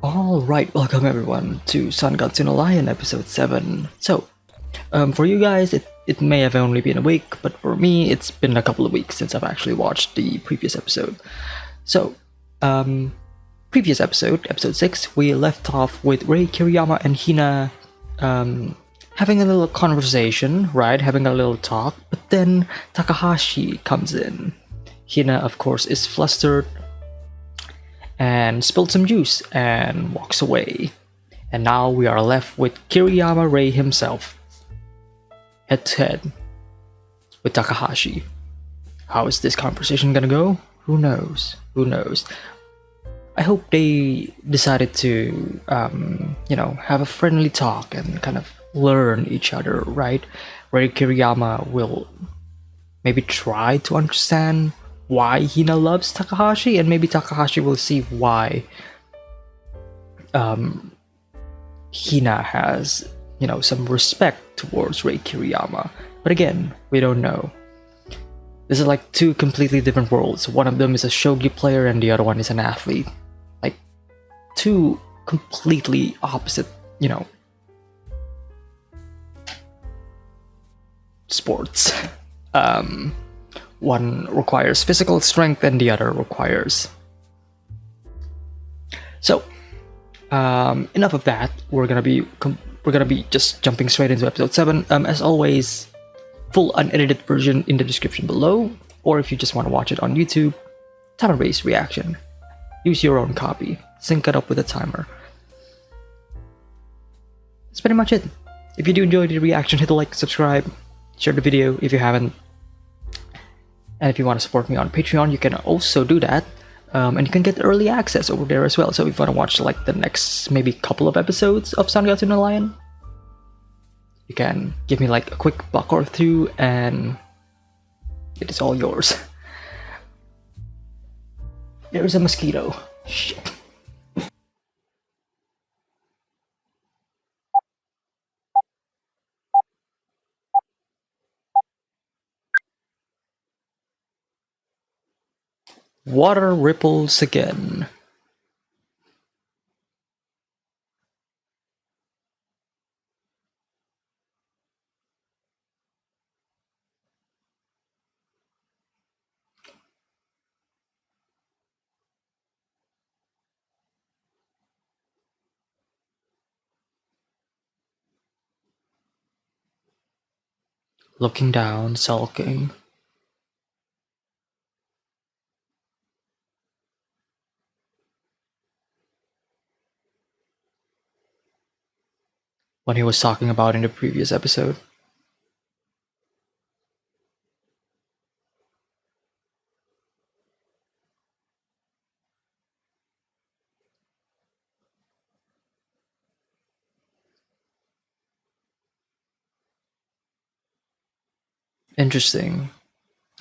Alright, welcome everyone to Sun God Tuna Lion episode 7. For you guys, it may have only been a week, but for me, it's been a couple of weeks since I've actually watched the previous episode. So, previous episode 6, we left off with Rei Kiriyama and Hina having a little conversation, right? Having a little talk, but then Takahashi comes in. Hina, of course, is flustered and spilled some juice and walks away. And now we are left with Kiriyama Rei himself, head to head with Takahashi. How is this conversation gonna go? Who knows? Who knows? I hope they decided to, have a friendly talk and kind of learn each other, right? Rei Kiriyama will maybe try to understand why Hina loves Takahashi, and maybe Takahashi will see why Hina has, some respect towards Rei Kiriyama. But again, we don't know. This is like two completely different worlds. One of them is a shogi player and the other one is an athlete. Like two completely opposite, sports. One requires physical strength and the other requires. So, enough of that. We're gonna be just jumping straight into episode 7. As always, full unedited version in the description below, or if you just want to watch it on YouTube, timer-based reaction. Use your own copy. Sync it up with a timer. That's pretty much it. If you do enjoy the reaction, hit the like, subscribe, share the video if you haven't. And if you want to support me on Patreon, you can also do that. And you can get early access over there as well. So if you want to watch like the next maybe couple of episodes of Sun God Tuna Lion, you can give me like a quick buck or two and it is all yours. There's a mosquito. Shit. Water ripples again. Looking down, sulking. What he was talking about in the previous episode. Interesting.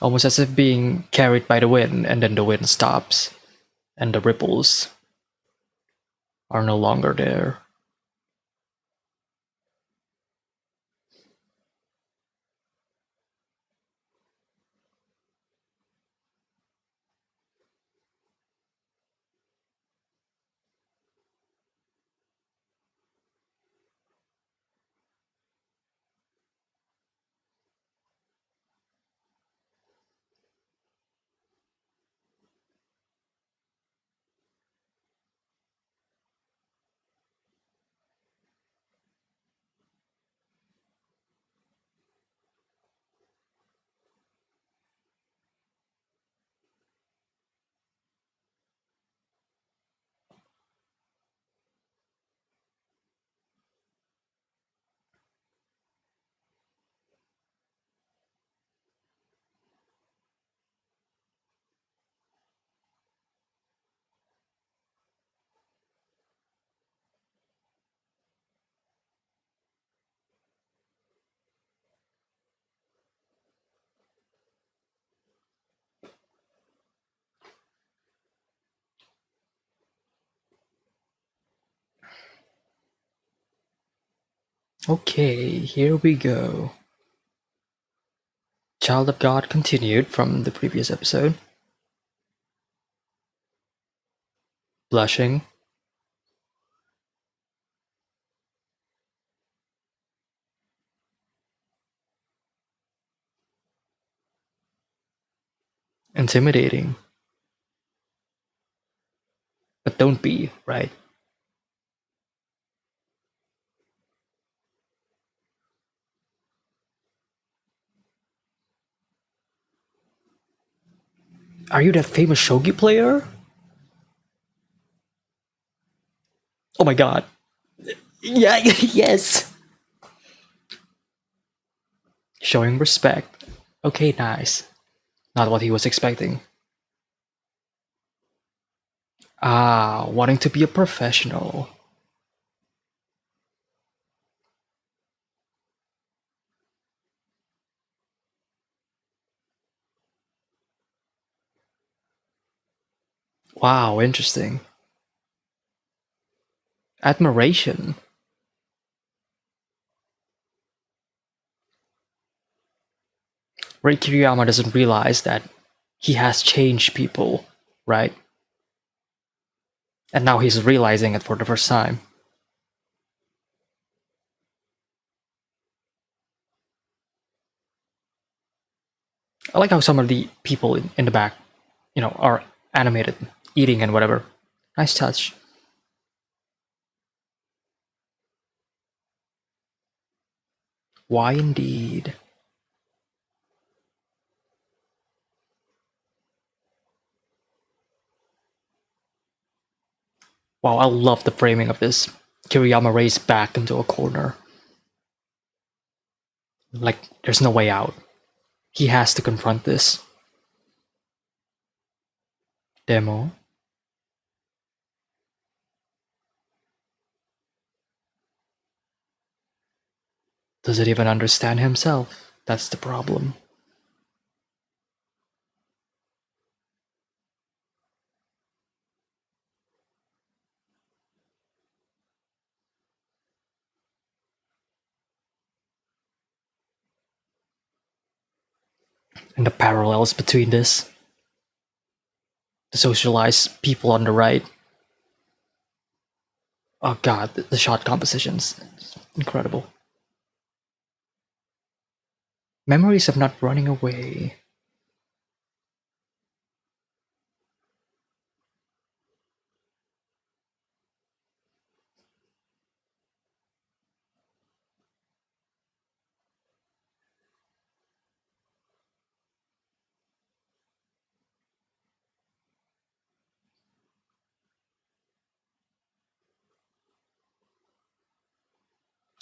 Almost as if being carried by the wind, and then the wind stops, and the ripples are no longer there. Okay, here we go. Child of God continued from the previous episode. Blushing. intimidating. But don't be, right? Are you that famous shogi player? Oh my god. Yeah, yes. Showing respect. Okay, nice. Not what he was expecting. Ah, wanting to be a professional. Wow, interesting. Admiration. Ray Kiriyama doesn't realize that he has changed people, right? And now he's realizing it for the first time. I like how some of the people in the back, are animated, eating and whatever. Nice touch. Why indeed? Wow, I love the framing of this. Kiriyama raised back into a corner. Like, there's no way out. He has to confront this. Demo? Does it even understand himself? That's the problem. And the parallels between this, the socialized people on the right. Oh god, the shot compositions. Incredible. Memories of not running away.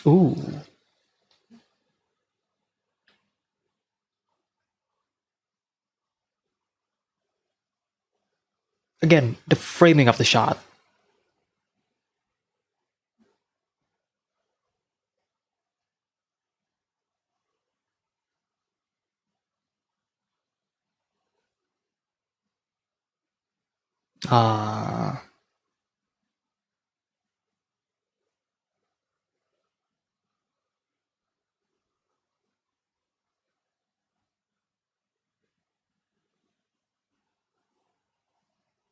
Ooh. Again, the framing of the shot. Ah,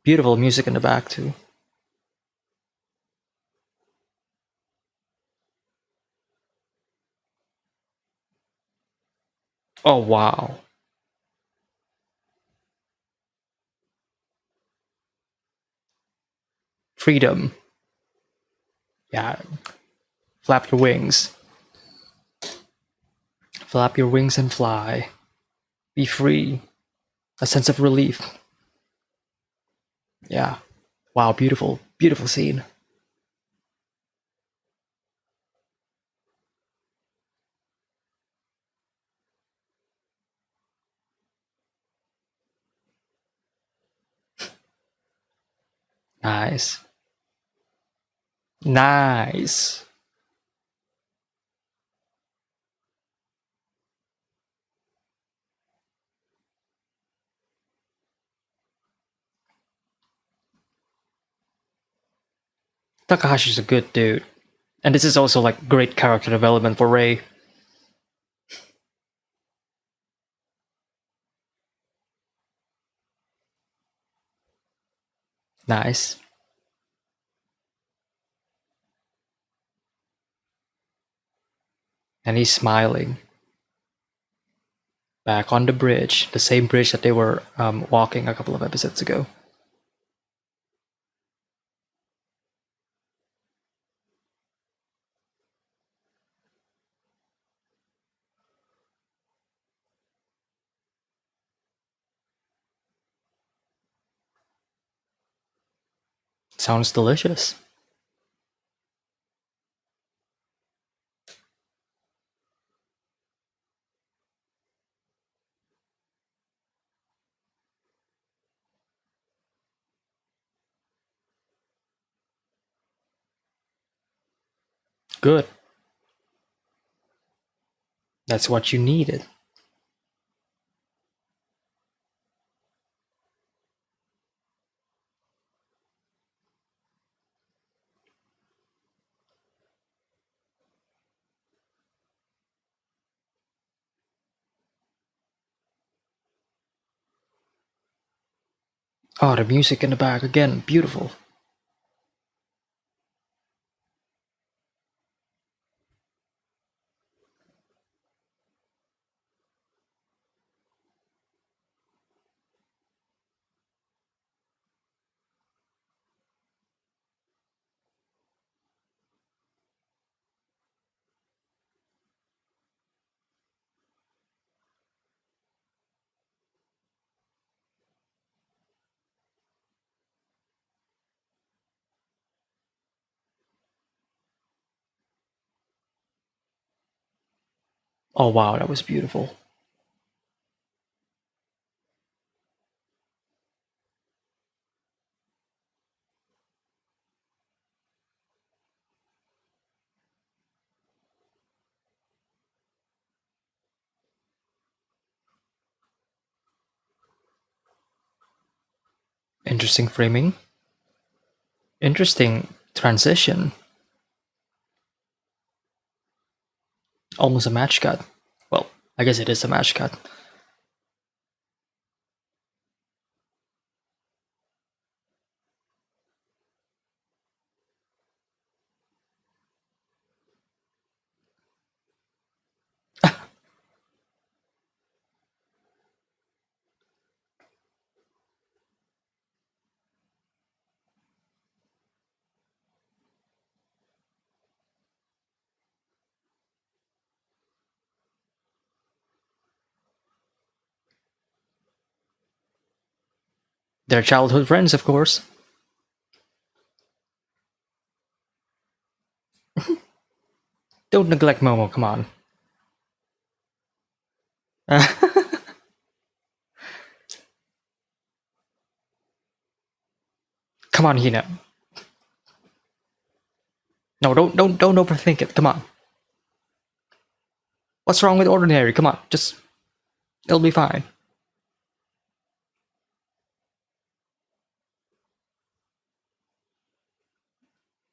beautiful music in the back too. Oh wow. Freedom. Yeah. Flap your wings. Flap your wings and fly. Be free. A sense of relief. Yeah. Wow, beautiful. Beautiful scene. Nice. Nice. Takahashi's a good dude. And this is also like great character development for Ray. Nice. And he's smiling. Back on the bridge, the same bridge that they were walking a couple of episodes ago. Sounds delicious. Good. That's what you needed. Oh, the music in the back again, beautiful. Oh wow, that was beautiful. Interesting framing. Interesting transition. Almost a match cut. Well, I guess it is a match cut. They're childhood friends, of course. Don't neglect Momo, come on. Come on, Hina. No, don't overthink it. Come on. What's wrong with ordinary? Come on, just it'll be fine.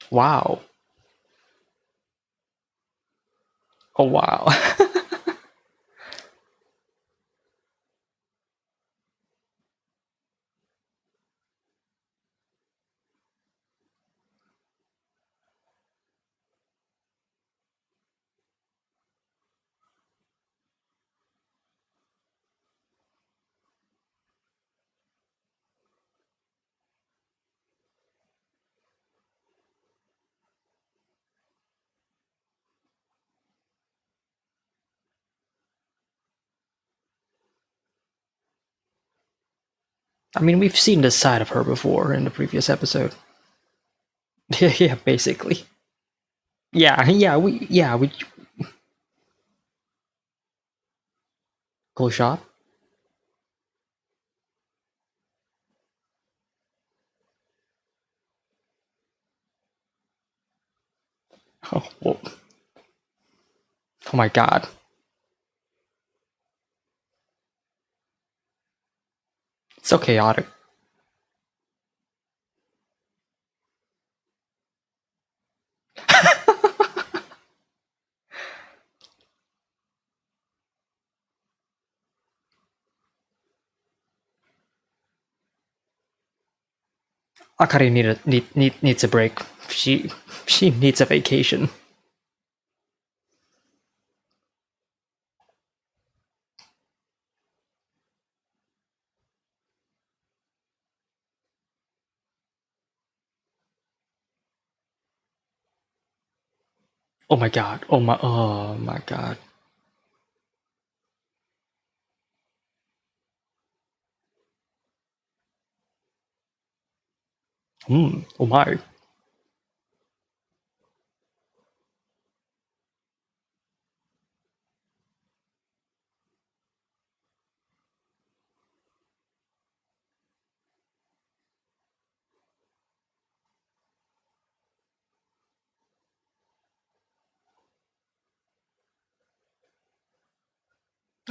Wow. Oh wow. I mean, we've seen this side of her before in the previous episode. Yeah, basically. We cool shot. Oh, whoa. Oh my god. It's so chaotic. Akari needs a break. She needs a vacation. Oh my god. Oh my god. Oh my.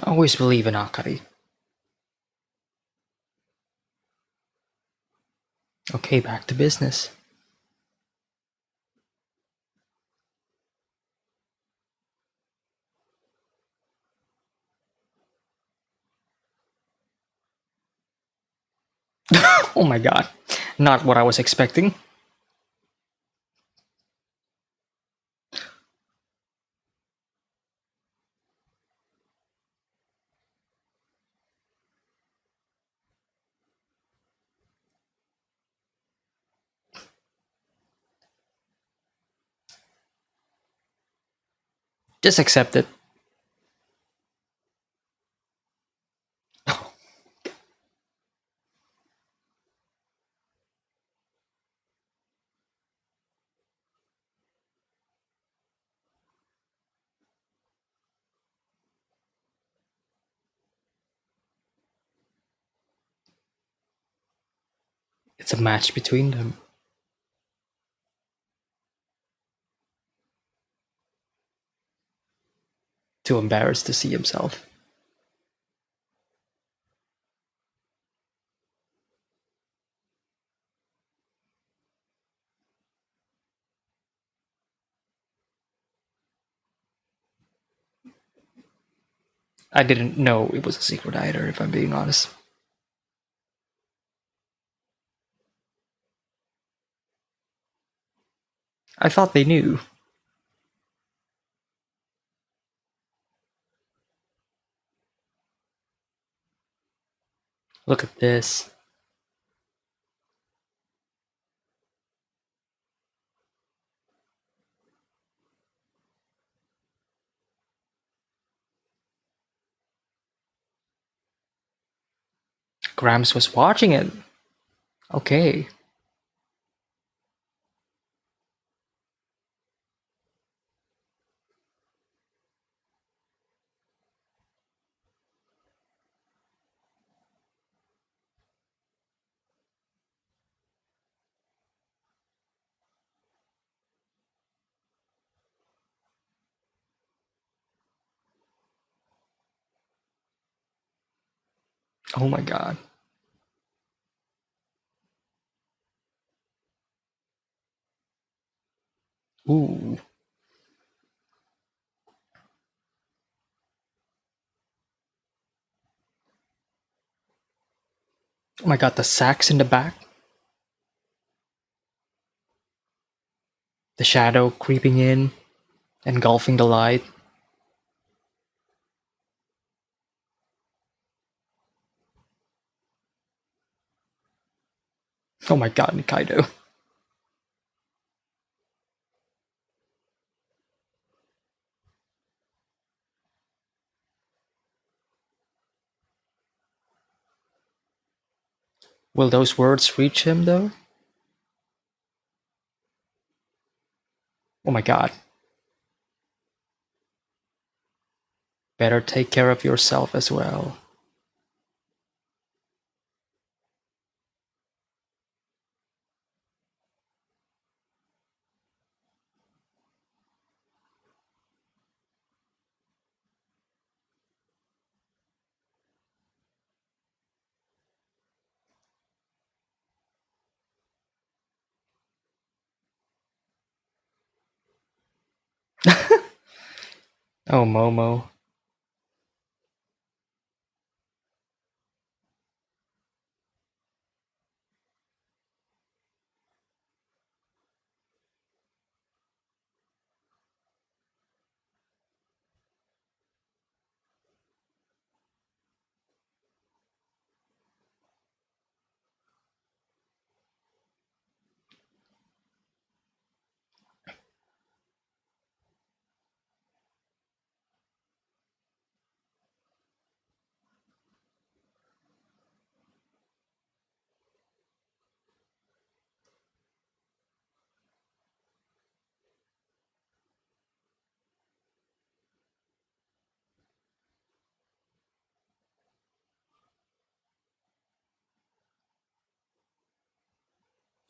I always believe in Akari. Okay, back to business. Oh my god. Not what I was expecting. Just accept it. It's a match between them. Too embarrassed to see himself. I didn't know it was a secret either, if I'm being honest. I thought they knew. Look at this. Grams was watching it. Okay. Oh my god. Ooh. Oh my god, the sax in the back. The shadow creeping in, engulfing the light. Oh my god, Nikaido. Will those words reach him though? Oh my god. Better take care of yourself as well. Oh, Momo.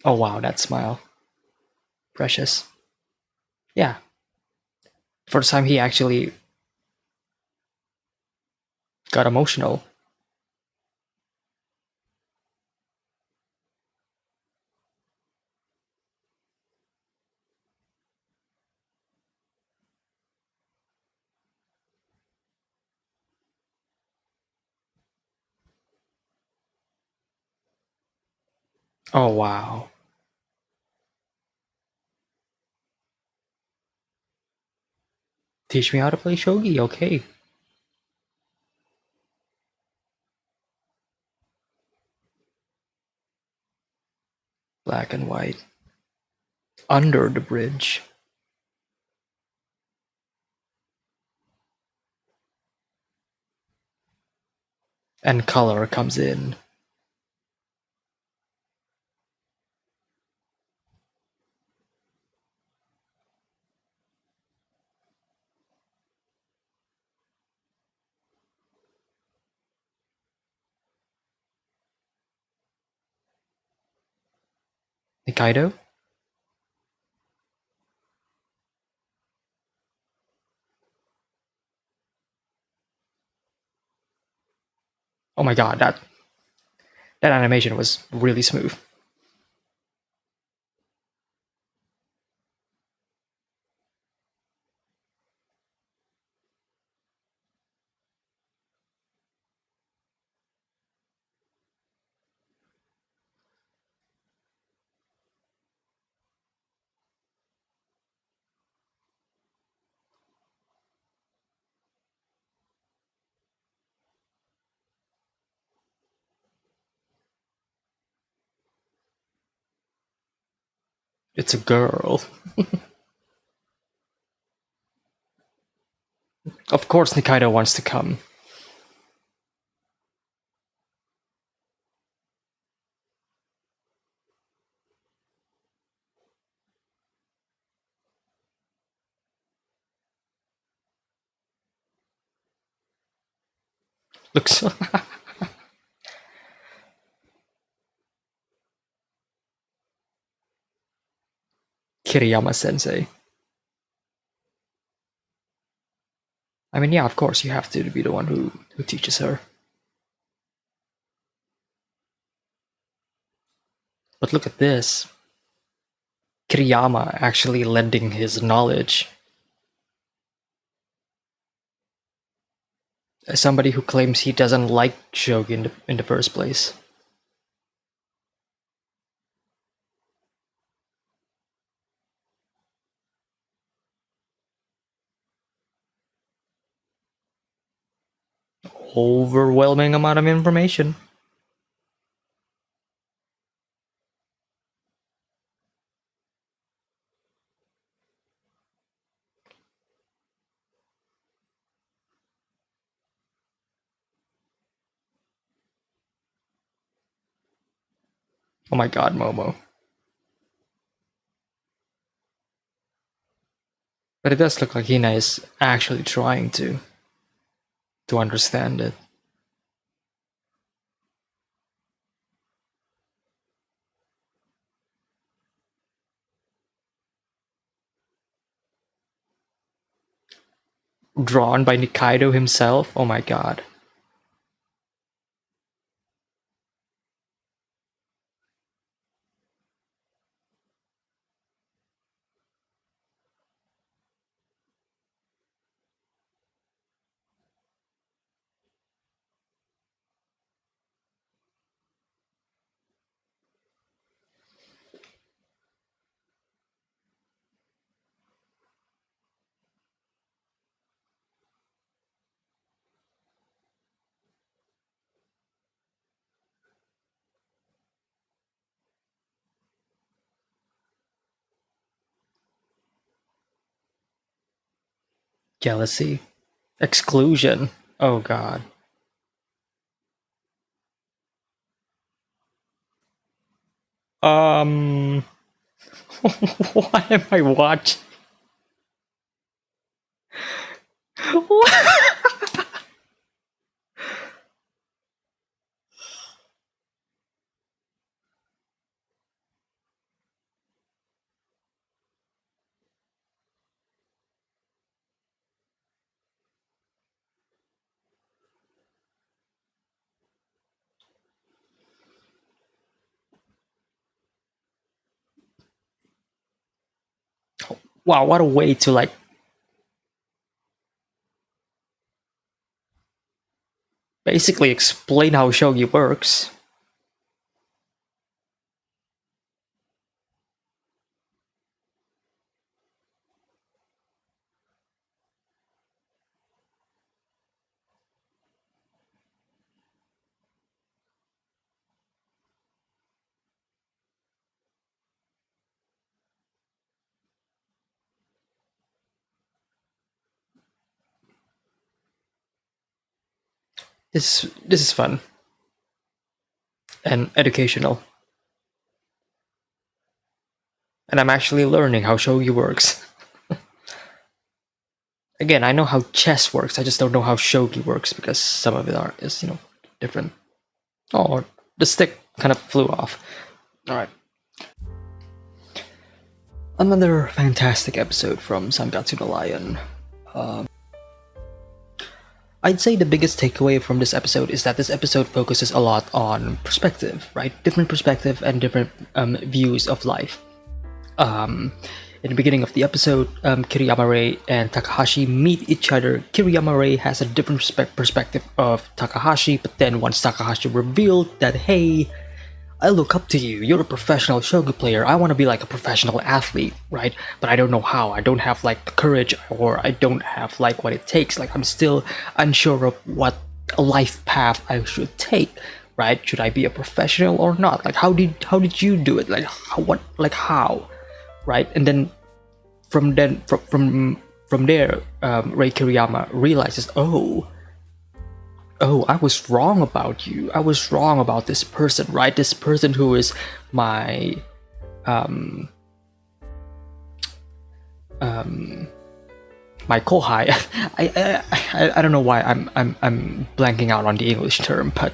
Oh wow, that smile. Precious. Yeah. First time he actually got emotional. Oh wow. Teach me how to play shogi, okay. Black and white. Under the bridge. And color comes in. Nikaido? Oh my god, that animation was really smooth. It's a girl. Of course Nikaido wants to come. Looks Kiriyama sensei. I mean, yeah, of course you have to be the one who teaches her. But look at this. Kiriyama actually lending his knowledge. As somebody who claims he doesn't like Shogi in the first place. Overwhelming amount of information. Oh my god, Momo. But it does look like Hina is actually trying to understand it. Drawn by Nikaido himself? Oh my god. Jealousy. Exclusion. Oh god. Um. What am I watching? What? Wow, what a way to like basically explain how shogi works. This is fun and educational, and I'm actually learning how shogi works. Again, I know how chess works. I just don't know how shogi works because some of it is different. Oh, the stick kind of flew off. All right. Another fantastic episode from Sangatsu no Lion. I'd say the biggest takeaway from this episode is that this episode focuses a lot on perspective, right? Different perspective and different views of life. In the beginning of the episode, Kiriyama Rei and Takahashi meet each other. Kiriyama Rei has a different perspective of Takahashi, but then once Takahashi revealed that, hey, I look up to you, you're a professional shogi player, I want to be like a professional athlete, right? But I don't know how, I don't have like the courage, or I don't have like what it takes, like I'm still unsure of what life path I should take, right? Should I be a professional or not? Like how did you do it? Like how? Right? And then from there, Rei Kiriyama realizes, oh, I was wrong about you. I was wrong about this person, right? This person who is my my kohai. I don't know why I'm blanking out on the English term, but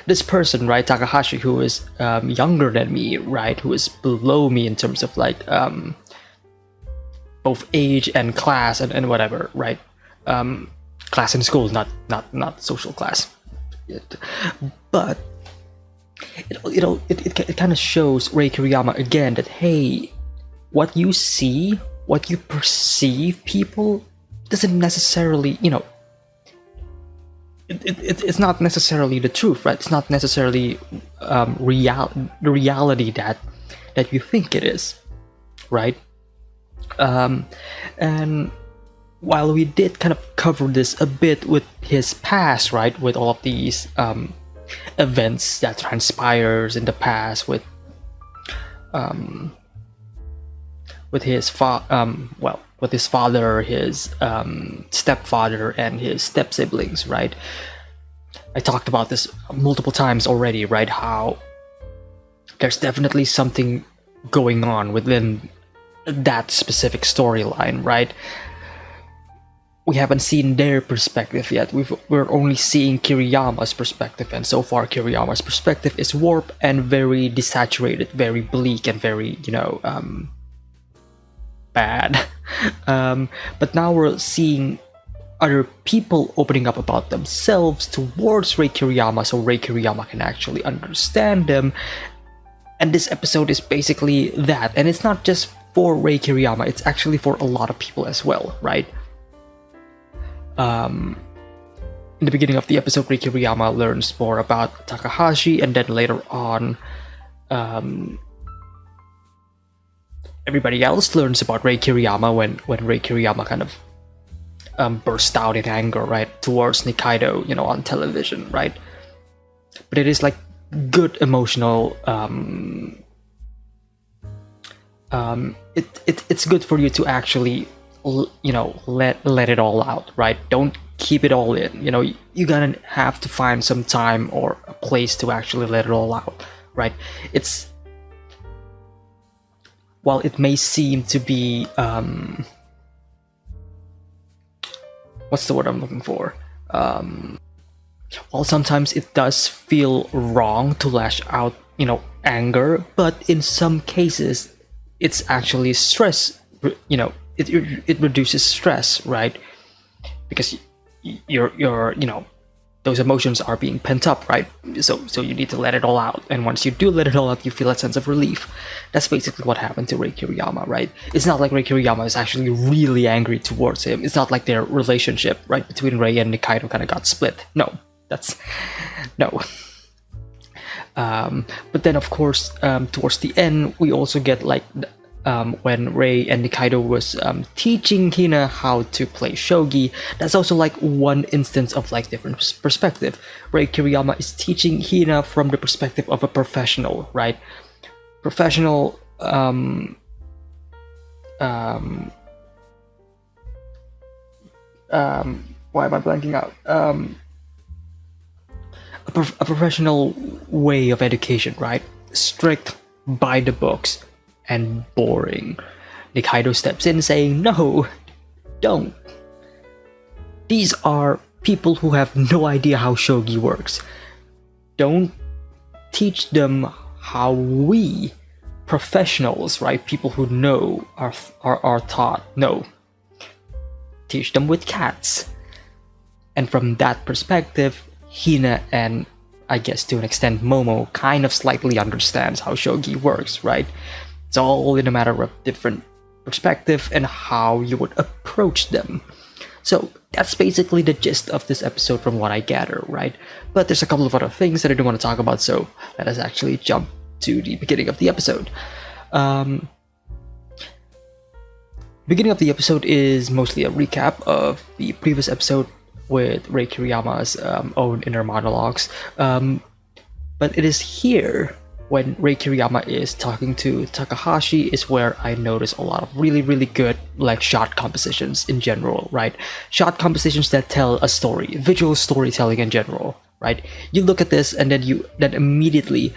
this person, right, Takahashi, who is younger than me, right, who is below me in terms of like both age and class and whatever, right? Class in school, not social class. But it kind of shows Rei Kiriyama again that, hey, what you see, what you perceive people doesn't necessarily, it's not necessarily the truth, right? It's not necessarily the reality that you think it is, right? And while we did kind of cover this a bit with his past, right, with all of these events that transpires in the past with his with his father, his stepfather, and his step siblings, right? I talked about this multiple times already, right? How there's definitely something going on within that specific storyline, right? We haven't seen their perspective yet. We're only seeing Kiriyama's perspective, and so far Kiriyama's perspective is warped and very desaturated, very bleak, and very, bad. But now we're seeing other people opening up about themselves towards Rei Kiriyama, so Rei Kiriyama can actually understand them. And this episode is basically that. And it's not just for Rei Kiriyama, it's actually for a lot of people as well, right? In the beginning of the episode, Rei Kiriyama learns more about Takahashi, and then later on, everybody else learns about Rei Kiriyama when Rei Kiriyama kind of burst out in anger, right, towards Nikaido, on television, right? But it is like good emotional. It's good for you to actually, let it all out, right? Don't keep it all in. You're gonna have to find some time or a place to actually let it all out, right? It's, while it may seem to be what's the word I'm looking for? While sometimes it does feel wrong to lash out, anger, but in some cases it's actually stress, it reduces stress, right? Because you're those emotions are being pent up, right? So you need to let it all out, and once you do let it all out, you feel a sense of relief. That's basically what happened to Rei Kiriyama, right? It's not like Rei Kiriyama is actually really angry towards him. It's not like their relationship, right, between Rei and Nikaido kind of got split. No, that's no. But then, of course, towards the end, we also get like when Rei and Nikaido was teaching Hina how to play shogi. That's also like one instance of like different perspective. Rei Kiriyama is teaching Hina from the perspective of a professional, right? Professional. Why am I blanking out? A professional way of education, right? Strict, by the books, and boring. Nikaido steps in saying, no, don't. These are people who have no idea how shogi works. Don't teach them how we, professionals, right, people who know, are taught. No. Teach them with cats. And from that perspective, Hina and, I guess to an extent, Momo kind of slightly understands how shogi works, right? It's all in a matter of different perspective and how you would approach them. So that's basically the gist of this episode from what I gather, right? But there's a couple of other things that I do want to talk about, so let us actually jump to the beginning of the episode. Beginning of the episode is mostly a recap of the previous episode with Rei Kiriyama's own inner monologues. But it is here, when Rei Kiriyama is talking to Takahashi, is where I notice a lot of really, really good like shot compositions in general, right? Shot compositions that tell a story, visual storytelling in general, right? You look at this and then immediately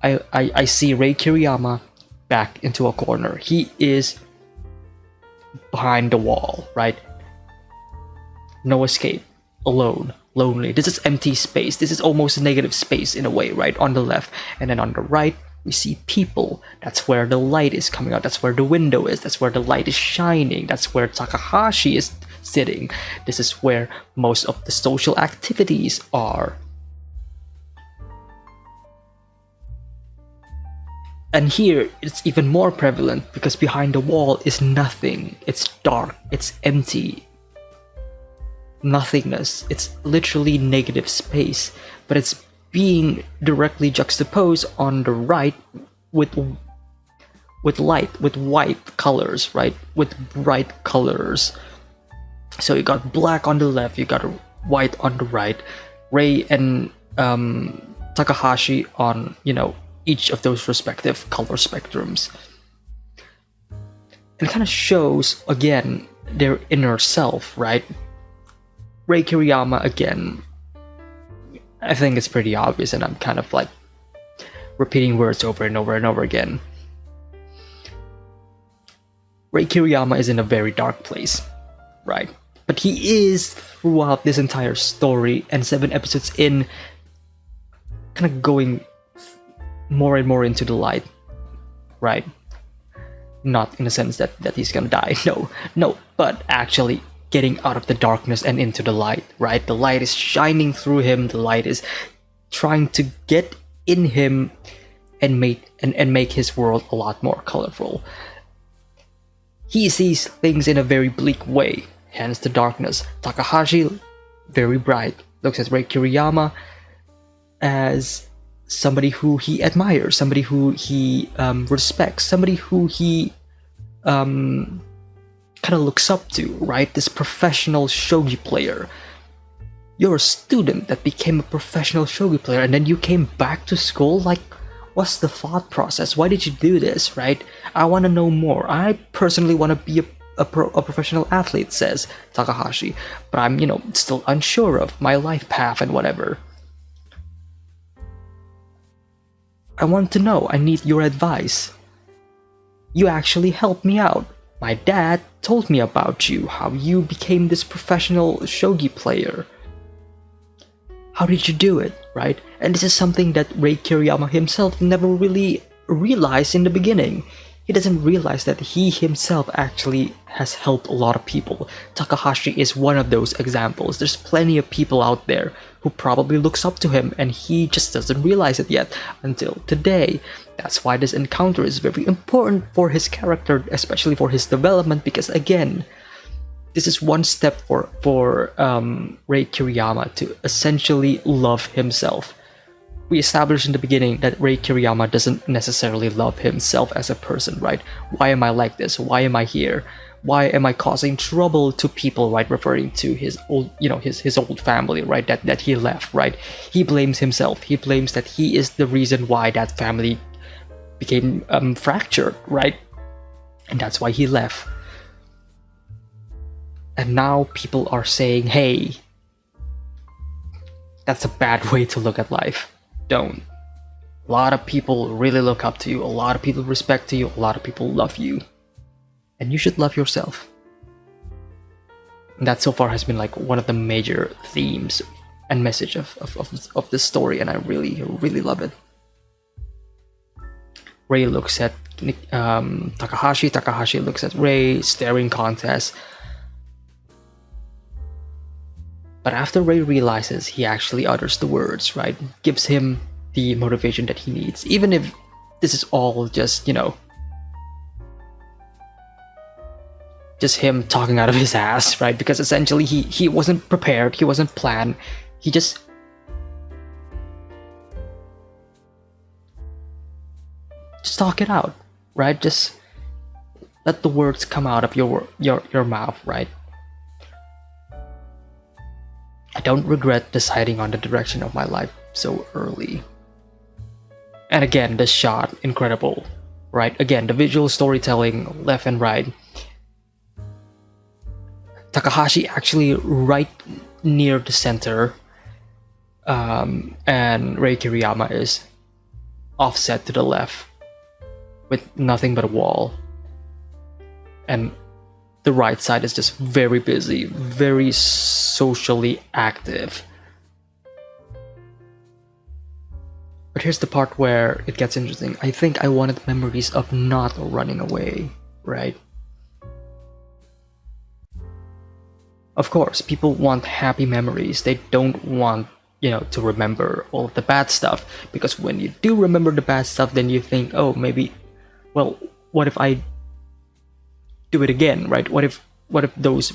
I see Rei Kiriyama back into a corner. He is behind the wall, right? No escape, alone, lonely. This is empty space. This is almost negative space in a way, right? On the left, and then on the right, we see people. That's where the light is coming out. That's where the window is. That's where the light is shining. That's where Takahashi is sitting. This is where most of the social activities are. And here, it's even more prevalent because behind the wall is nothing. It's dark. It's empty. Nothingness. It's literally negative space, but it's being directly juxtaposed on the right with light, with white colors, right? With bright colors. So you got black on the left, you got white on the right. Rei and Takahashi on, each of those respective color spectrums. It kind of shows again their inner self, right? Rei Kiriyama, again, I think it's pretty obvious, and I'm kind of like repeating words over and over and over again. Rei Kiriyama is in a very dark place, right? But he is, throughout this entire story and 7 episodes in, kind of going more and more into the light, right? Not in the sense that he's gonna die, no, but actually getting out of the darkness and into the light, right? The light is shining through him. The light is trying to get in him and make his world a lot more colorful. He sees things in a very bleak way, hence the darkness. Takahashi, very bright, looks at Rei Kiriyama as somebody who he admires, somebody who he respects, somebody who he kind of looks up to, right? This professional shogi player. You're a student that became a professional shogi player, and then you came back to school. Like, what's the thought process? Why did you do this, right? I want to know more. I personally want to be a professional athlete, says Takahashi, but I'm, still unsure of my life path and whatever. I want to know. I need your advice. You actually helped me out. My dad told me about you, how you became this professional shogi player. How did you do it, right? And this is something that Rei Kiriyama himself never really realized in the beginning. he doesn't realize that he himself actually has helped a lot of people. Takahashi is one of those examples. There's plenty of people out there who probably looks up to him, and he just doesn't realize it yet until today. That's why this encounter is very important for his character, especially for his development, because again, this is one step for Rei Kiriyama to essentially love himself. We established in the beginning that Rei Kiriyama doesn't necessarily love himself as a person, right? Why am I like this? Why am I here? Why am I causing trouble to people, right? Referring to his old, his old family, right? That he left, right? He blames himself. He blames that he is the reason why that family became fractured, right? And that's why he left. And now people are saying, hey, that's a bad way to look at life. Don't. A lot of people really look up to you. A lot of people respect you. A lot of people love you. And you should love yourself. And that so far has been like one of the major themes and message of this story, and I really, really love it. Rei looks at Takahashi. Takahashi looks at Rei. Staring contest. But after Rei realizes, he actually utters the words, right? Gives him the motivation that he needs. Even if this is all just, just him talking out of his ass, right? Because essentially he wasn't prepared, he wasn't planned. He just talk it out, right? Just let the words come out of your mouth, right? I don't regret deciding on the direction of my life so early. And again, the shot, incredible, right? Again, the visual storytelling, left and right. Takahashi actually right near the center, and Rei Kiriyama is offset to the left with nothing but a wall. And the right side is just very busy, very socially active. But here's the part where it gets interesting. I think I wanted memories of not running away, right? Of course, people want happy memories. They don't want, to remember all of the bad stuff. Because when you do remember the bad stuff, then you think, oh, maybe, well, what if I do it again, right? What if those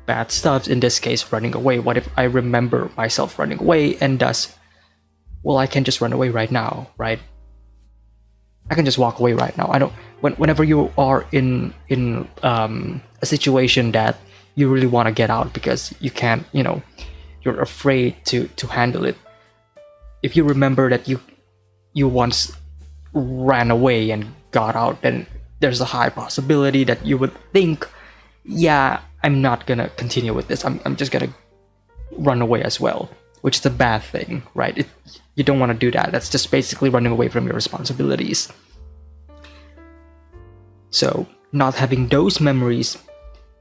bad stuff, in this case running away, what if I remember myself running away, and thus, well, I can just run away right now, right? I can just walk away right now. I don't. Whenever you are in a situation that you really want to get out because you can't, you're afraid to handle it. If you remember that you once ran away and got out, then there's a high possibility that you would think, yeah, I'm not gonna continue with this. I'm just gonna run away as well, which is a bad thing, right? You don't want to do that. That's just basically running away from your responsibilities. So not having those memories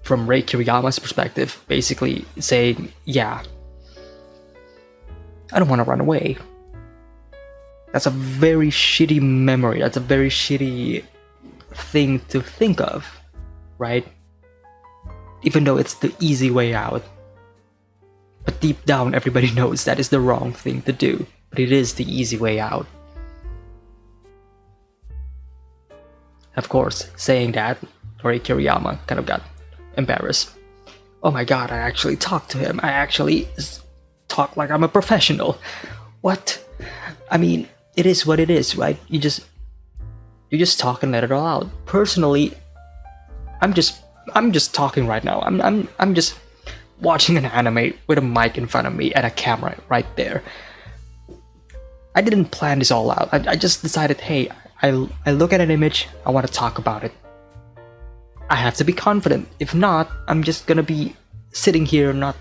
from Rei Kiriyama's perspective, basically saying, yeah, I don't want to run away. That's a very shitty memory. That's a very shitty thing to think of, right? Even though it's the easy way out. But deep down, everybody knows that is the wrong thing to do. But it is the easy way out. Of course, saying that, Rei Kiriyama kind of got embarrassed. Oh my god, I actually talked to him. I actually talk like I'm a professional. What? I mean, it is what it is, right? You just talk and let it all out. Personally, I'm just talking right now. I'm just watching an anime with a mic in front of me and a camera right there. I didn't plan this all out. I just decided, hey, I look at an image, I want to talk about it. I have to be confident. If not, I'm just gonna be sitting here not,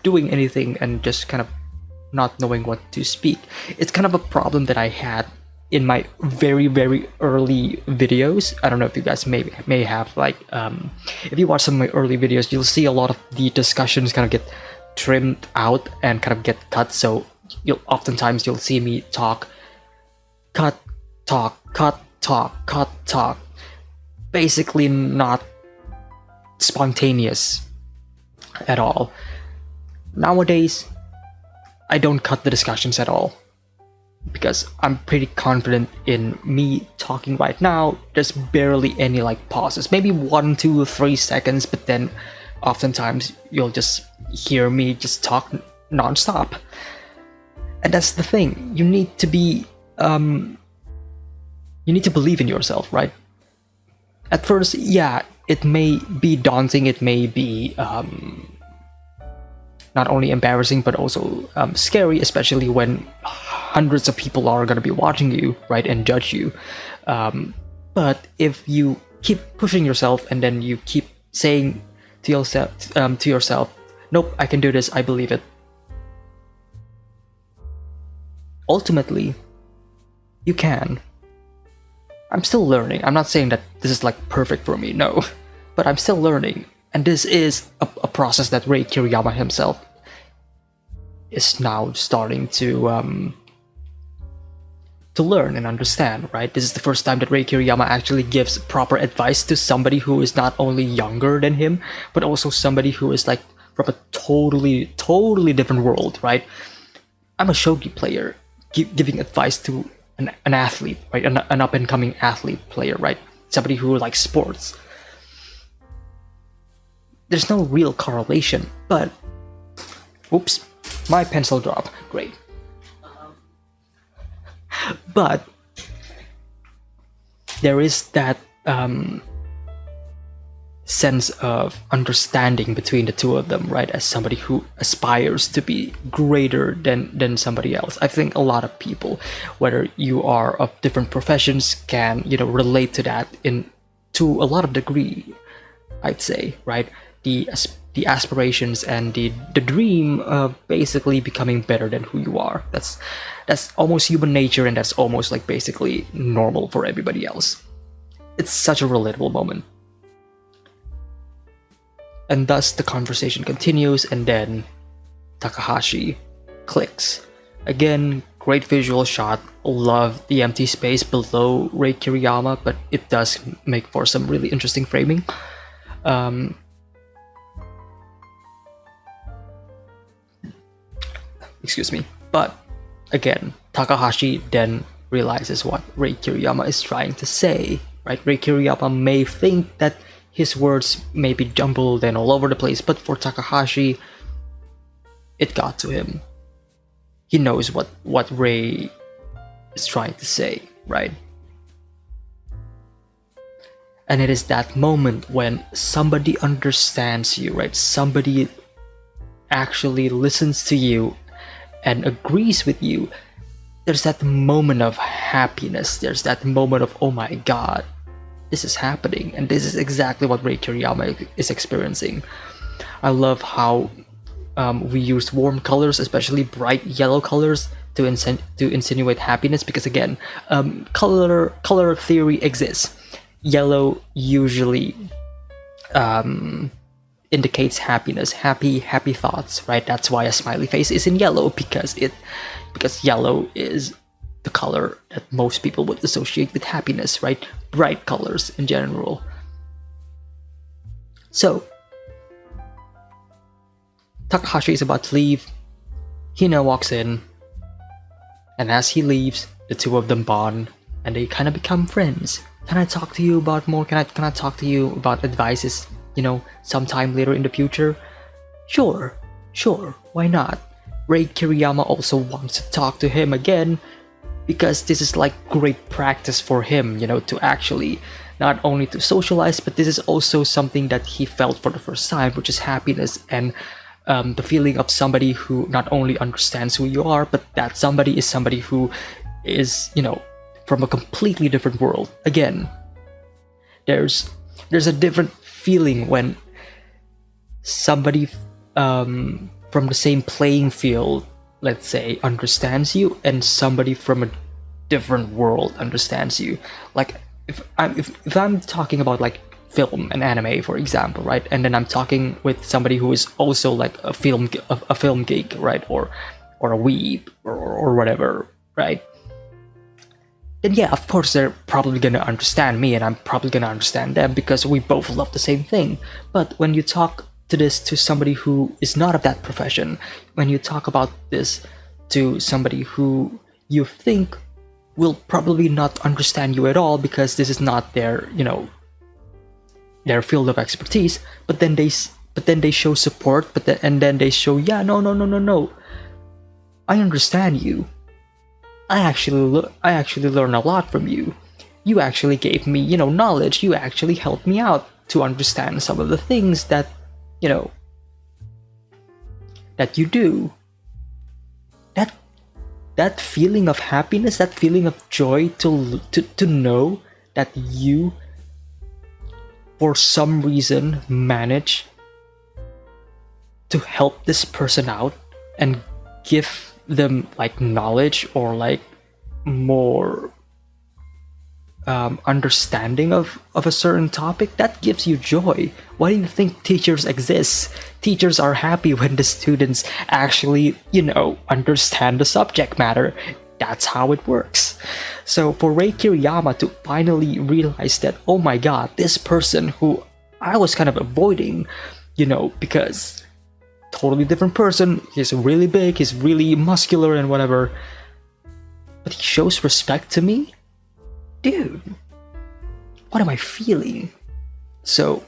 doing anything and just kind of not knowing what to speak. It's kind of a problem that I had in my very, very early videos. I don't know if you guys may have, like, if you watch some of my early videos, you'll see a lot of the discussions kind of get trimmed out and kind of get cut. So oftentimes you'll see me talk, cut, talk, cut, talk, basically not spontaneous at all. Nowadays, I don't cut the discussions at all because I'm pretty confident in me talking right now. There's barely any like pauses, maybe 1, 2, 3 seconds, but then oftentimes you'll just hear me just talk non-stop. And that's the thing, you need to be you need to believe in yourself, right? At first, yeah, it may be daunting, it may be not only embarrassing but also scary, especially when hundreds of people are going to be watching you, right, and judge you. But if you keep pushing yourself and then you keep saying to yourself, nope, I can do this, I believe it, ultimately you can. I'm still learning. I'm not saying that this is like perfect for me, no, but I'm still learning, and this is a process that Rei Kiriyama himself is now starting to learn and understand, right? This is the first time that Rei Kiriyama actually gives proper advice to somebody who is not only younger than him, but also somebody who is like from a totally different world, right? I'm a shogi player giving advice to an athlete, right? An up-and-coming athlete player, right? Somebody who likes sports. There's no real correlation, but oops, my pencil dropped. Great. But there is that sense of understanding between the two of them, right? As somebody who aspires to be greater than somebody else. I think a lot of people, whether you are of different professions, can, you know, relate to that to a lot of degree, I'd say, right? The aspirations and the dream of basically becoming better than who you are. That's almost human nature, and that's almost like basically normal for everybody else. It's such a relatable moment. And thus the conversation continues, and then Takahashi clicks. Again, great visual shot. Love the empty space below Rei Kiriyama, but it does make for some really interesting framing. Excuse me. But again, Takahashi then realizes what Rei Kiriyama is trying to say, right? Rei Kiriyama may think that his words may be jumbled and all over the place, but for Takahashi, it got to him. He knows what Rei is trying to say, right? And it is that moment when somebody understands you, right? Somebody actually listens to you and agrees with you. There's that moment of happiness. There's that moment of, oh my god, this is happening, and this is exactly what Rei Kiriyama is experiencing. I love how we use warm colors, especially bright yellow colors, to insinuate happiness, because again, color theory exists. Yellow usually indicates happiness, happy thoughts, right? That's why a smiley face is in yellow, because yellow is the color that most people would associate with happiness, right? Bright colors in general. So Takahashi is about to leave. Hina walks in, and as he leaves, the two of them bond, and they kind of become friends. Can I talk to you about more? Can I talk to you about advices, you know, sometime later in the future? Sure, why not? Rei Kiriyama also wants to talk to him again, because this is like great practice for him, you know, to actually not only to socialize, but this is also something that he felt for the first time, which is happiness and the feeling of somebody who not only understands who you are, but that somebody is somebody who is, you know, from a completely different world. Again, there's a different feeling when somebody from the same playing field, let's say, understands you, and somebody from a different world understands you. Like if I'm talking about like film and anime, for example, right, and then I'm talking with somebody who is also like a film geek, right, or a weeb or whatever, right? then yeah, of course they're probably gonna understand me and I'm probably gonna understand them because we both love the same thing. But when you talk to this to somebody who is not of that profession, when you talk about this to somebody who you think will probably not understand you at all because this is not their, their field of expertise, but then they show support, and then they show, yeah, no, I understand you. I actually learn a lot from you. You actually gave me, knowledge. You actually helped me out to understand some of the things that, that you do. That feeling of happiness, that feeling of joy to know that you, for some reason, manage to help this person out and give them like knowledge or like more understanding of a certain topic, that gives you joy. Why do you think teachers exist? Teachers are happy when the students actually, understand the subject matter. That's how it works. So for Rei Kiriyama to finally realize that, oh my god, this person who I was kind of avoiding, because totally different person, he's really big, he's really muscular and whatever, but he shows respect to me? Dude, what am I feeling? So,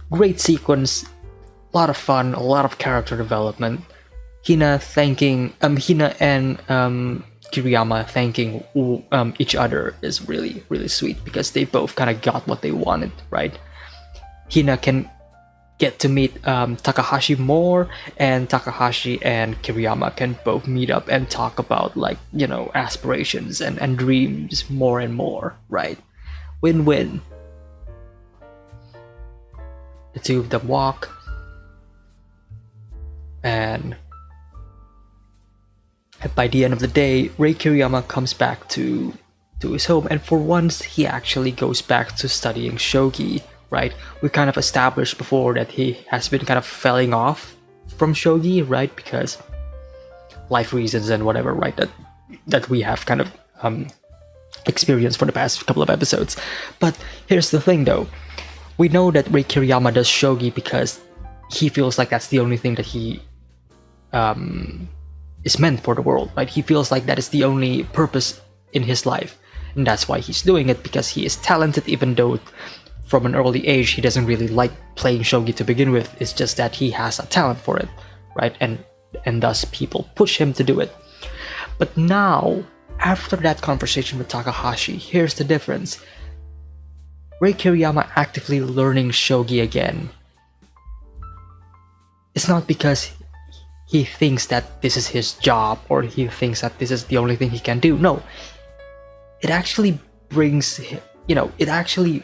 great sequence, a lot of fun, a lot of character development. Hina and Kiriyama thanking each other is really, really sweet because they both kind of got what they wanted, right? Hina can get to meet Takahashi more, and Takahashi and Kiriyama can both meet up and talk about aspirations and dreams more and more, right? Win-win. The two of them walk, and by the end of the day, Rei Kiriyama comes back to his home, and for once he actually goes back to studying Shogi, right? We kind of established before that he has been kind of falling off from Shogi, right? Because life reasons and whatever, right? That we have kind of experienced for the past couple of episodes. But here's the thing though. We know that Rei Kiriyama does Shogi because he feels like that's the only thing that he is meant for the world, right? He feels like that is the only purpose in his life. And that's why he's doing it, because he is talented, even though from an early age he doesn't really like playing Shogi to begin with. It's just that he has a talent for it, right? And thus people push him to do it. But now, after that conversation with Takahashi, here's the difference. Rei Kiriyama actively learning Shogi again. It's not because he thinks that this is his job or he thinks that this is the only thing he can do. No. It actually brings, it actually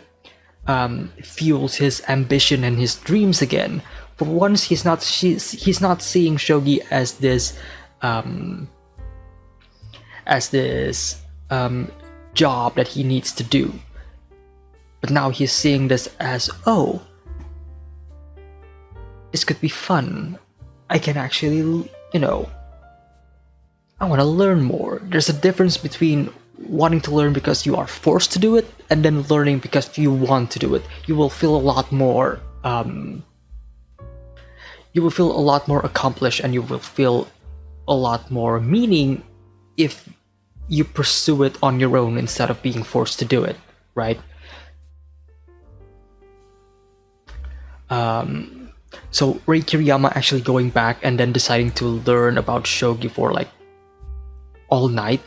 fuels his ambition and his dreams again. For once, he's not seeing Shogi as this job that he needs to do. But now he's seeing this as, oh, this could be fun. I can actually, I want to learn more. There's a difference between wanting to learn because you are forced to do it and then learning because you want to do it. You will feel a lot more accomplished, and you will feel a lot more meaning if you pursue it on your own instead of being forced to do it, right? So Rei Kiriyama actually going back and then deciding to learn about Shogi for like all night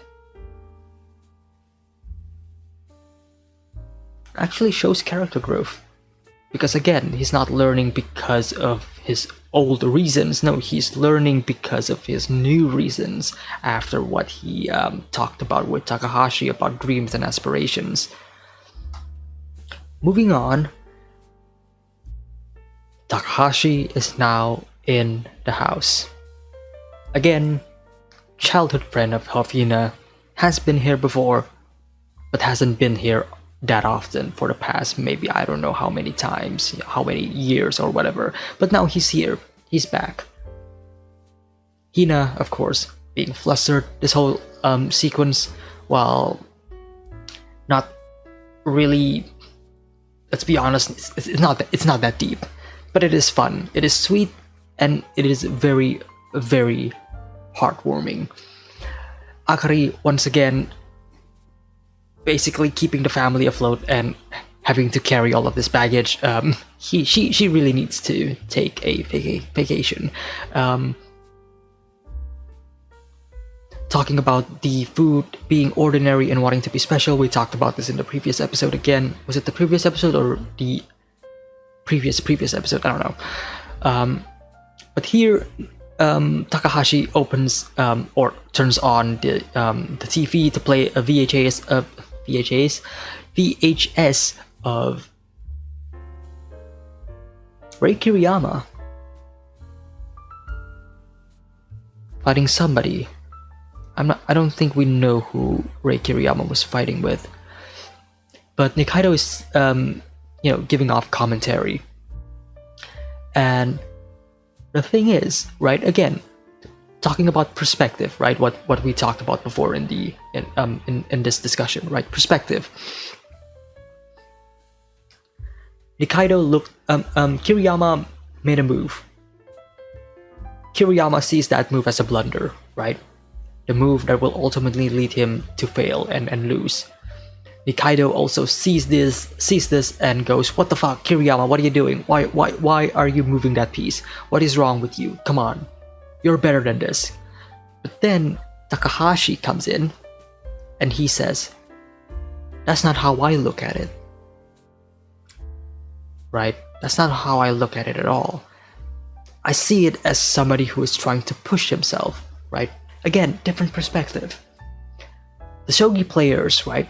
actually shows character growth. Because again, he's not learning because of his old reasons. No, he's learning because of his new reasons after what he talked about with Takahashi about dreams and aspirations. Moving on, Takahashi is now in the house. Again, childhood friend of Hina has been here before, but hasn't been here that often for the past maybe I don't know how many times, how many years or whatever. But now he's here, he's back. Hina, of course, being flustered this whole sequence, while not really, let's be honest, it's not that deep, but it is fun, it is sweet, and it is very, very heartwarming. Akari, once again, basically keeping the family afloat and having to carry all of this baggage. She really needs to take a vacation. Talking about the food being ordinary and wanting to be special, we talked about this in the previous episode again. Was it the previous episode or the previous episode? I don't know. But here, Takahashi opens or turns on the TV to play a VHS of Rei Kiriyama fighting somebody. I don't think we know who Rei Kiriyama was fighting with, but Nikaido is giving off commentary. And the thing is, right, again, talking about perspective, right, what we talked about before in this discussion, right, perspective. Nikaido looked, Kiriyama made a move. Kiriyama sees that move as a blunder, right? The move that will ultimately lead him to fail and lose. Nikaido also sees this and goes, "What the fuck, Kiriyama, what are you doing? Why are you moving that piece? What is wrong with you? Come on, you're better than this." But then Takahashi comes in and he says, "That's not how I look at it." Right? That's not how I look at it at all. I see it as somebody who is trying to push himself, right? Again, different perspective. The Shogi players, right?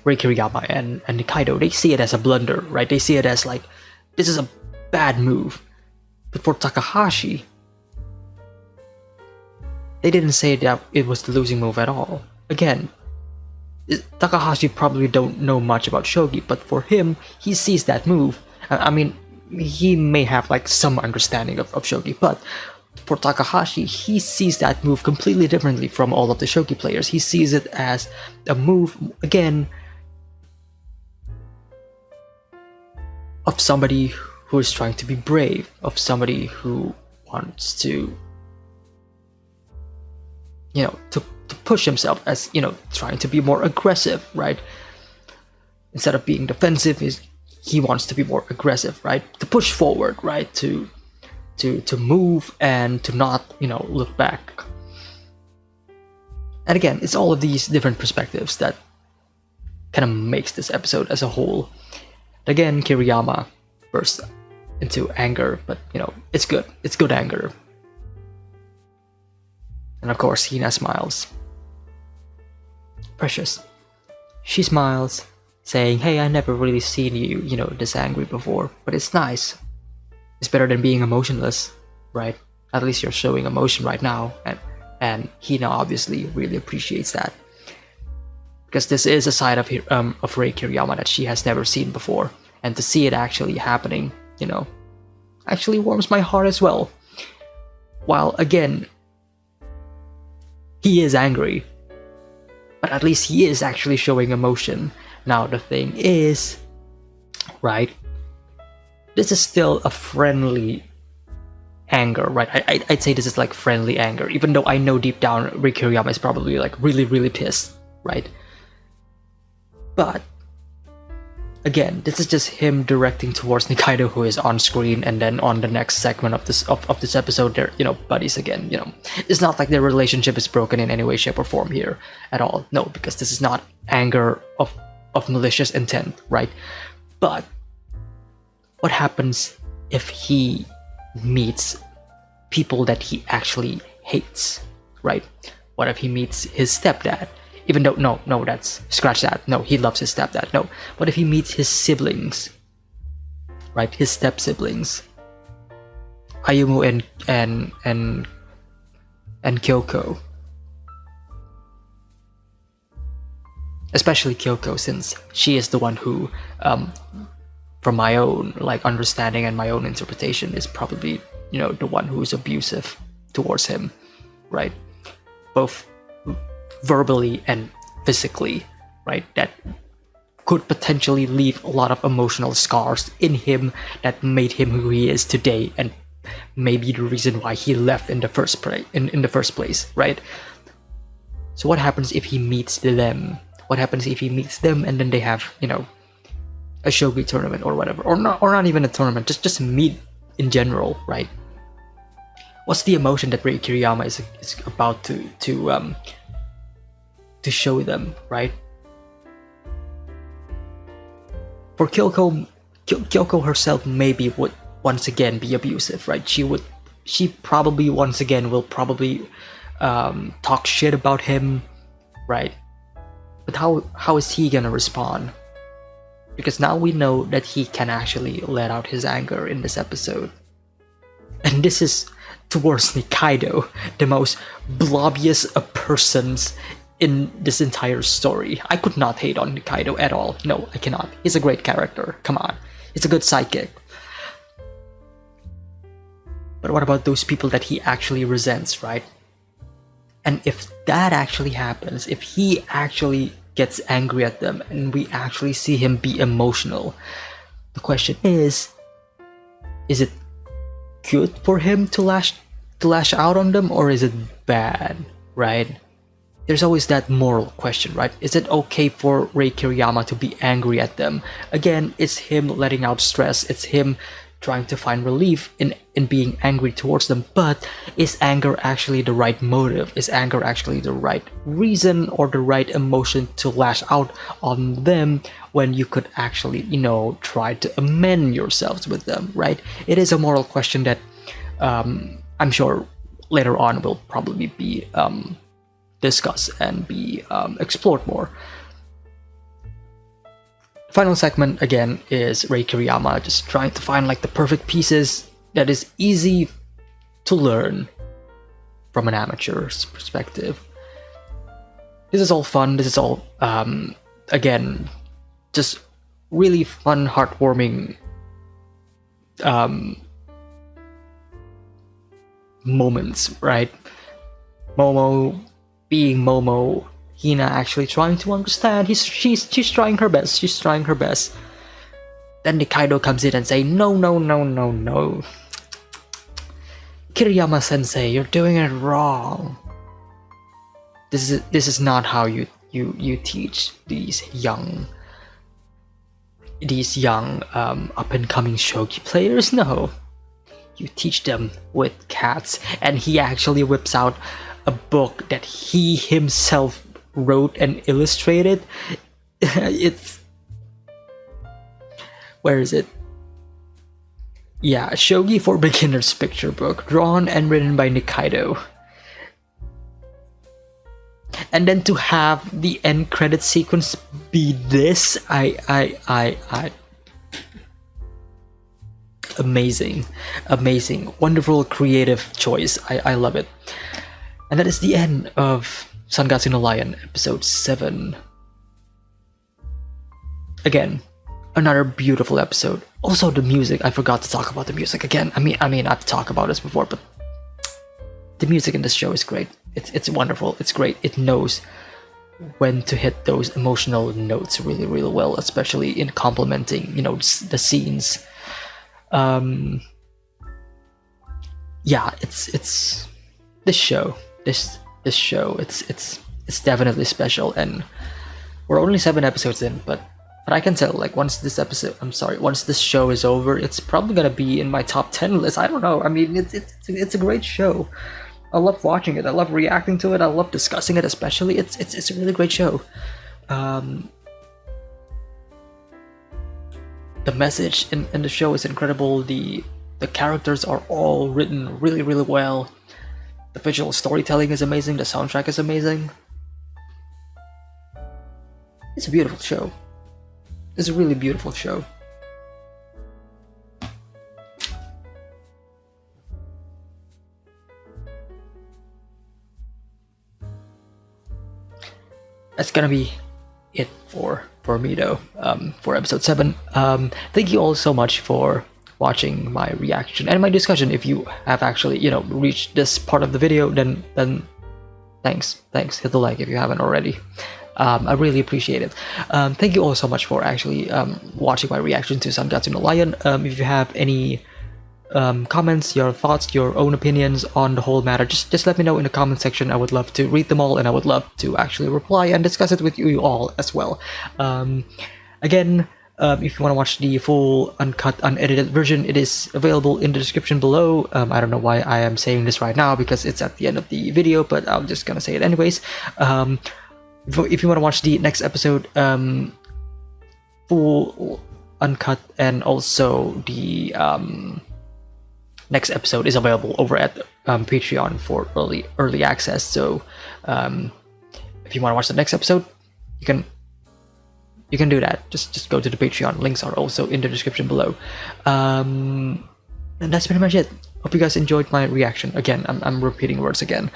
Rei Kiriyama and Nikaido, they see it as a blunder, right? They see it as like, this is a bad move. But for Takahashi, they didn't say that it was the losing move at all. Again, Takahashi probably don't know much about Shogi, but for him, he sees that move. I mean, he may have like some understanding of Shogi, but for Takahashi, he sees that move completely differently from all of the Shogi players. He sees it as a move, again, of somebody who is trying to be brave, of somebody who wants to, to push himself, as, trying to be more aggressive, right? Instead of being defensive, he wants to be more aggressive, right? To push forward, right? To move and to not, look back. And again, it's all of these different perspectives that kind of makes this episode as a whole. Again, Kiriyama bursts into anger, but it's good. It's good anger. And of course, Hina smiles. Precious. She smiles, saying, "Hey, I never really seen you, this angry before, but it's nice. It's better than being emotionless, right? At least you're showing emotion right now." And Hina obviously really appreciates that, because this is a side of Rei Kiriyama that she has never seen before, and to see it actually happening, actually warms my heart as well. While again, he is angry, but at least he is actually showing emotion. Now the thing is, right, this is still a friendly anger, right? I'd say this is like friendly anger, even though I know deep down Rei Kiriyama is probably like really, really pissed, right? But again, this is just him directing towards Nikaido, who is on screen, and then on the next segment of this episode, they're buddies again. It's not like their relationship is broken in any way, shape, or form here at all. No, because this is not anger of malicious intent, right? But what happens if he meets people that he actually hates, right? What if he meets his stepdad? Even though, no, that's, scratch that. No, he loves his stepdad. No. What if he meets his siblings, right? His step siblings, Ayumu and Kyoko. Especially Kyoko, since she is the one who, from my own like understanding and my own interpretation, is probably the one who is abusive towards him, right? Both verbally and physically, right? That could potentially leave a lot of emotional scars in him that made him who he is today, and maybe the reason why he left in the first place, right? So what happens if he meets them? What happens if he meets them and then they have, a shogi tournament or whatever, or not even a tournament, just meet in general, right? What's the emotion that Rei Kiriyama is about to show them, right? For Kyoko herself maybe would once again be abusive, right? She probably once again will probably talk shit about him, right? But how is he gonna respond? Because now we know that he can actually let out his anger in this episode. And this is towards Nikaido, the most blobbiest of persons in this entire story. I could not hate on Nikaido at all. No, I cannot. He's a great character. Come on. He's a good sidekick. But what about those people that he actually resents, right? And if that actually happens, if he actually gets angry at them and we actually see him be emotional, the question is it good for him to lash out on them, or is it bad, right? There's always that moral question, right? Is it okay for Rei Kiriyama to be angry at them? Again, it's him letting out stress. It's him trying to find relief in being angry towards them. But is anger actually the right motive? Is anger actually the right reason or the right emotion to lash out on them when you could actually, try to amend yourselves with them, right? It is a moral question that I'm sure later on will probably be discussed and be explored more. Final segment again is Rei Kiriyama just trying to find like the perfect pieces that is easy to learn from an amateur's perspective. This is all fun. This is all again just really fun, heartwarming moments, right? Momo being Momo, Hina actually trying to understand. She's trying her best. She's trying her best. Then Nikaido comes in and say, no. Kiriyama sensei, you're doing it wrong. This is not how you teach these young up and coming shogi players. No, you teach them with cats. And he actually whips out a book that he himself wrote and illustrated. It's, where is it? Yeah, Shogi for Beginners picture book, drawn and written by Nikaido. And then to have the end credit sequence be this, amazing, wonderful creative choice. I love it. And that is the end of Sangatsu no Lion episode 7. Again, another beautiful episode. Also the music, I forgot to talk about the music again. I mean I've talked about this before, but the music in this show is great. It's wonderful. It's great. It knows when to hit those emotional notes really, really well, especially in complementing, the scenes. Yeah, it's this show. This show. It's definitely special, and we're only 7 episodes in, but I can tell, like, once this show is over, it's probably gonna be in my top 10 list. I don't know. I mean, it's a great show. I love watching it. I love reacting to it. I love discussing it, especially. It's a really great show. The message in the show is incredible. The characters are all written really, really well. The visual storytelling is amazing. The soundtrack is amazing. It's a beautiful show. It's a really beautiful show. That's gonna be it for me though, for episode 7. Thank you all so much for watching my reaction and my discussion. If you have actually, you know, reached this part of the video, then thanks. Hit the like if you haven't already. I really appreciate it. Thank you all so much for actually watching my reaction to Sangatsu no Lion. If you have any comments, your thoughts, your own opinions on the whole matter, just let me know in the comment section. I would love to read them all, and I would love to actually reply and discuss it with you all as well. Again, if you want to watch the full uncut, unedited version, it is available in the description below. I don't know why I am saying this right now because it's at the end of the video, but I'm just gonna say it anyways. If you want to watch the next episode, full uncut, and also the next episode is available over at Patreon for early access. So if you want to watch the next episode, you can do that. Just go to the Patreon. Links are also in the description below. And that's pretty much it. Hope you guys enjoyed my reaction. Again, I'm repeating words again.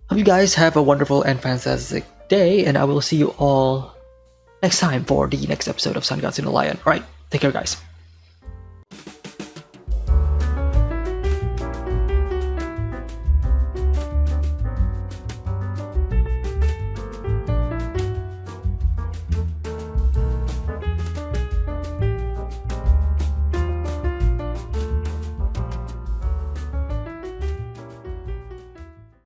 Hope you guys have a wonderful and fantastic day, and I will see you all next time for the next episode of Sangatsu no Lion. Alright, take care guys.